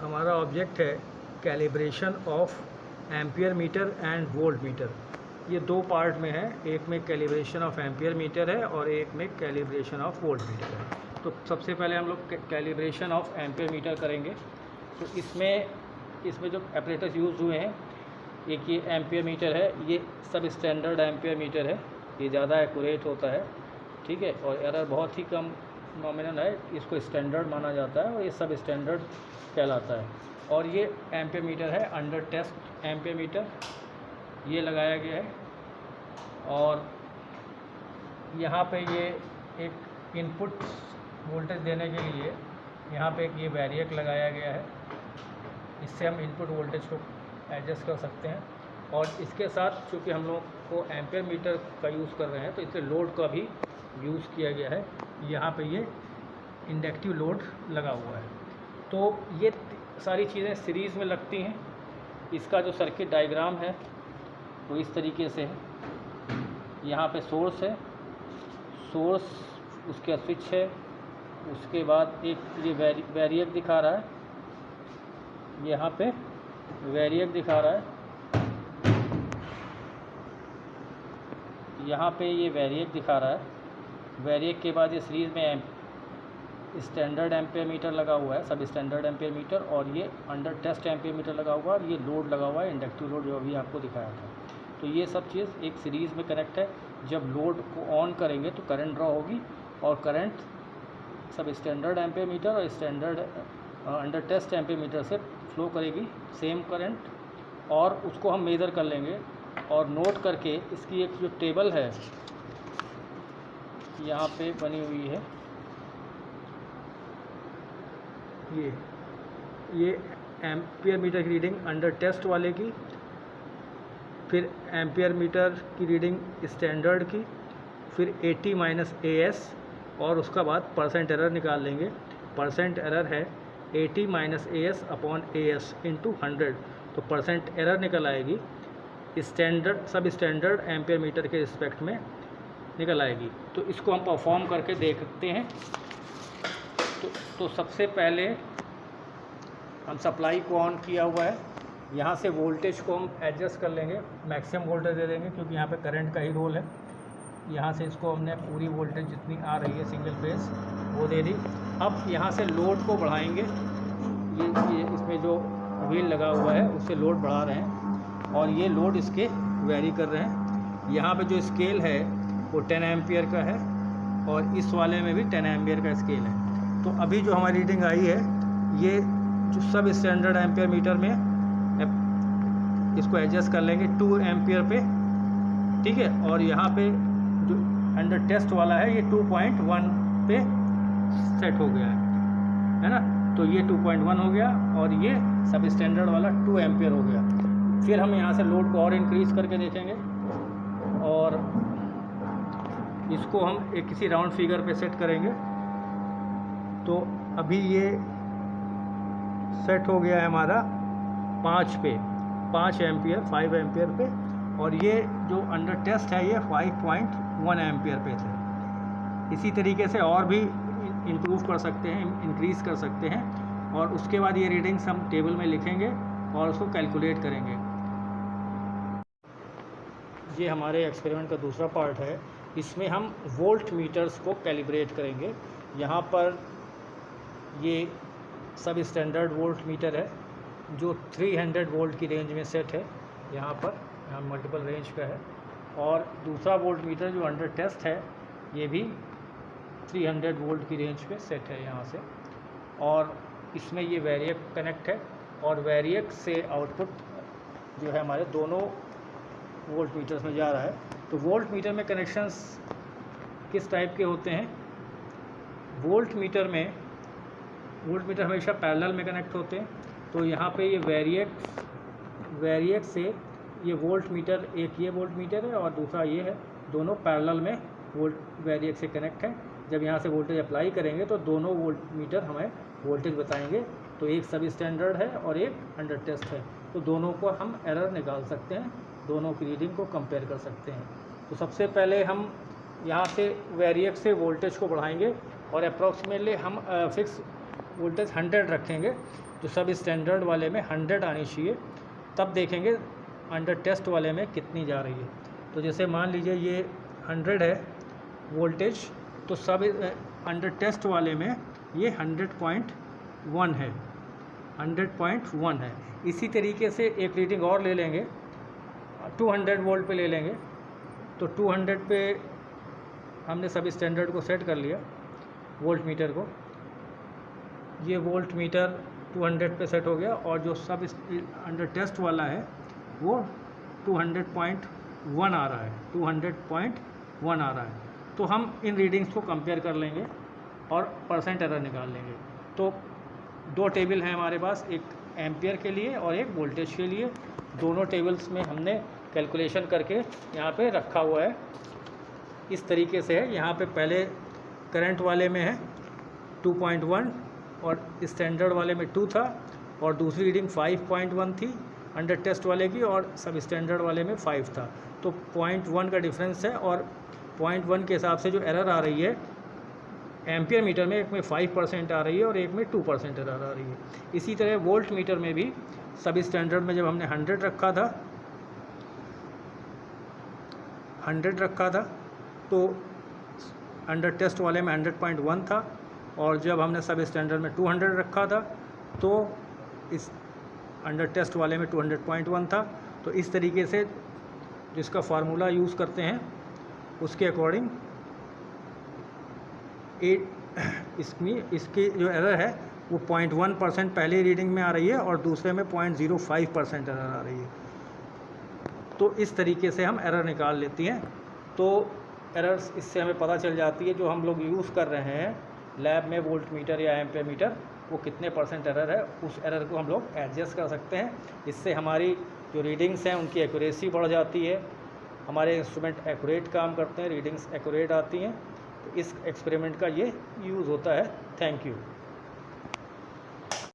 हमारा ऑब्जेक्ट है calibration of ampere meter and volt meter. ये दो पार्ट में है, एक में कैलिब्रेशन ऑफ एम्पियर मीटर है और एक में कैलिब्रेशन ऑफ वोल्ट मीटर है। तो सबसे पहले हम लोग कैलिब्रेशन ऑफ एम्पियर मीटर करेंगे। तो इसमें जो एपरेटस यूज़ हुए हैं, एक ये एम्पियर मीटर है, ये सब स्टैंडर्ड एम्पियर मीटर है, ये ज़्यादा एक्यूरेट होता है, ठीक है, और एरर बहुत ही कम नॉमिनल है, इसको स्टैंडर्ड माना जाता है और ये सब स्टैंडर्ड कहलाता है। और ये एम्पियर मीटर है अंडर टेस्ट एम्पियर मीटर, ये लगाया गया है। और यहाँ पे ये एक इनपुट वोल्टेज देने के लिए यहाँ पे एक ये वैरिएक लगाया गया है, इससे हम इनपुट वोल्टेज को एडजस्ट कर सकते हैं। और इसके साथ चूँकि हम लोग को एम्पियर मीटर का यूज़ कर रहे हैं तो इसलिए लोड का भी यूज़ किया गया है। यहाँ पे ये इंडक्टिव लोड लगा हुआ है। तो ये सारी चीज़ें सीरीज़ में लगती हैं। इसका जो सर्किट डायग्राम है वो इस तरीके से है। यहाँ पे सोर्स है, सोर्स उसका स्विच है, उसके बाद एक ये वैरिएक दिखा रहा है, यहाँ पे वैरिएक दिखा रहा है, यहाँ पे ये वैरिएक दिखा रहा है। वैरिएक के बाद ये सीरीज़ में स्टैंडर्ड एम्पियर मीटर लगा हुआ है, सब स्टैंडर्ड एम्पियर मीटर, और ये अंडर टेस्ट एम्पियर मीटर लगा हुआ है, और ये लोड लगा हुआ है, इंडक्टिव लोड जो अभी आपको दिखाया था। तो ये सब चीज़ एक सीरीज़ में कनेक्ट है। जब लोड को ऑन करेंगे तो करंट ड्रॉ होगी, और करंट सब स्टैंडर्ड एम्पियर मीटर और standard under test ampere meter से फ्लो करेगी सेम करंट, और उसको हम मेज़र कर लेंगे और नोट करके इसकी एक जो टेबल है यहाँ पे बनी हुई है, ये एम्पियर मीटर की रीडिंग अंडर टेस्ट वाले की, फिर एम्पियर मीटर की रीडिंग स्टैंडर्ड की, फिर 80 माइनस AS, और उसका बाद परसेंट एरर निकाल लेंगे। परसेंट एरर है 80 minus AS upon AS into 100, तो परसेंट एरर निकल आएगी स्टैंडर्ड सब स्टैंडर्ड एम्पियर मीटर के रिस्पेक्ट में निकल आएगी। तो इसको हम परफॉर्म करके देखते हैं। तो सबसे पहले हम सप्लाई को ऑन किया हुआ है, यहाँ से वोल्टेज को हम एडजस्ट कर लेंगे, मैक्सिमम वोल्टेज दे देंगे क्योंकि यहाँ पे करंट का ही रोल है। यहाँ से इसको हमने पूरी वोल्टेज जितनी आ रही है सिंगल फेस वो दे दी। अब यहाँ से लोड को बढ़ाएंगे, ये इसमें जो व्हील लगा हुआ है उससे लोड बढ़ा रहे हैं, और ये लोड इसके वेरी कर रहे हैं। यहाँ पे जो स्केल है वो 10 एम्पियर का है, और इस वाले में भी 10 एम्पियर का स्केल है। तो अभी जो हमारी रीडिंग आई है, ये जो सब स्टैंडर्ड एम्पियर मीटर में इसको एडजस्ट कर लेंगे 2 एम्पियर पे, ठीक है। और यहाँ पे जो अंडर टेस्ट वाला है ये 2.1 पे सेट हो गया है ना। तो ये 2.1 हो गया, और ये सब स्टैंडर्ड वाला 2 एम्पियर हो गया। फिर हम यहाँ से लोड को और इंक्रीज़ करके देखेंगे, और इसको हम एक किसी राउंड फिगर पे सेट करेंगे। तो अभी ये सेट हो गया है हमारा 5 एम्पियर 5 एम्पियर पे, और ये जो अंडर टेस्ट है ये 5.1 एम्पियर पे थे। इसी तरीके से और भी इम्प्रूव कर सकते हैं, इंक्रीज़ कर सकते हैं, और उसके बाद ये रीडिंग्स हम टेबल में लिखेंगे और उसको कैलकुलेट करेंगे। ये हमारे एक्सपेरिमेंट का दूसरा पार्ट है। इसमें हम वोल्ट मीटर्स को कैलिब्रेट करेंगे। यहाँ पर ये सब स्टैंडर्ड वोल्ट मीटर है जो 300 वोल्ट की रेंज में सेट है, यहाँ मल्टीपल रेंज का है। और दूसरा वोल्ट मीटर जो अंडर टेस्ट है ये भी 300 वोल्ट की रेंज पे सेट है यहाँ से, और इसमें ये वैरिएक कनेक्ट है, और वैरिएक से आउटपुट जो है हमारे दोनों वोल्ट मीटर्स में जा रहा है। तो वोल्ट मीटर में कनेक्शंस किस टाइप के होते हैं? वोल्ट मीटर हमेशा पैरेलल में कनेक्ट होते हैं। तो यहाँ पे ये वैरिएक से ये वोल्ट मीटर, एक ये वोल्ट मीटर है और दूसरा ये है, दोनों पैरेलल में वैरिएक से कनेक्ट है। जब यहाँ से वोल्टेज अप्लाई करेंगे तो दोनों वोल्ट मीटर हमें वोल्टेज बताएंगे। तो एक सब स्टैंडर्ड है और एक अंडर टेस्ट है, तो दोनों को हम एरर निकाल सकते हैं, दोनों की रीडिंग को कंपेयर कर सकते हैं। तो सबसे पहले हम यहाँ से वैरिएक से वोल्टेज को बढ़ाएंगे, और अप्रॉक्सीमेटली हम फिक्स वोल्टेज 100 रखेंगे, तो सब स्टैंडर्ड वाले में 100 आनी चाहिए, तब देखेंगे अंडर टेस्ट वाले में कितनी जा रही है। तो जैसे मान लीजिए ये 100 है वोल्टेज, तो सब अंडर टेस्ट वाले में ये 100.1 है, 100.1 है। इसी तरीके से एक रीडिंग और ले लेंगे, 200 वोल्ट पे ले लेंगे। तो 200 पे हमने सब स्टैंडर्ड को सेट कर लिया वोल्ट मीटर को, ये वोल्ट मीटर 200 पे सेट हो गया, और जो सब अंडर टेस्ट वाला है वो 200.1 आ रहा है, 200.1 आ रहा है। तो हम इन रीडिंग्स को कंपेयर कर लेंगे और परसेंट एरर निकाल लेंगे। तो दो टेबल हैं हमारे पास, एक एम्पियर के लिए और एक वोल्टेज के लिए। दोनों टेबल्स में हमने कैलकुलेशन करके यहाँ पे रखा हुआ है, इस तरीके से है। यहाँ पे पहले करंट वाले में है 2.1 और स्टैंडर्ड वाले में 2 था, और दूसरी रीडिंग 5.1 थी अंडर टेस्ट वाले की, और सब स्टैंडर्ड वाले में 5 था। तो 0.1 का डिफरेंस है, और 0.1 के हिसाब से जो एरर आ रही है एम्पियर मीटर में, एक में 5% आ रही है और एक में 2% एरर आ रही है। इसी तरह वोल्ट मीटर में भी सब स्टैंडर्ड में जब हमने 100 रखा था तो अंडर टेस्ट वाले में 100.1 था, और जब हमने सब स्टैंडर्ड में 200 रखा था तो इस अंडर टेस्ट वाले में 200.1 था। तो इस तरीके से जिसका फार्मूला यूज़ करते हैं उसके अकॉर्डिंग इसकी जो एरर है वो 0.1% पहली रीडिंग में आ रही है और दूसरे में 0.05% एरर आ रही है। तो इस तरीके से हम एरर निकाल लेती हैं। तो एरर्स इससे हमें पता चल जाती है, जो हम लोग यूज़ कर रहे हैं लैब में वोल्ट मीटर या एम्पियर मीटर, वो कितने % एरर है, उस एरर को हम लोग एडजस्ट कर सकते हैं। इससे हमारी जो रीडिंग्स हैं उनकी एक्यूरेसी बढ़ जाती है, हमारे इंस्ट्रूमेंट एक्यूरेट काम करते हैं, रीडिंग्स एक्यूरेट आती हैं। तो इस एक्सपेरिमेंट का ये यूज़ होता है। Thank you.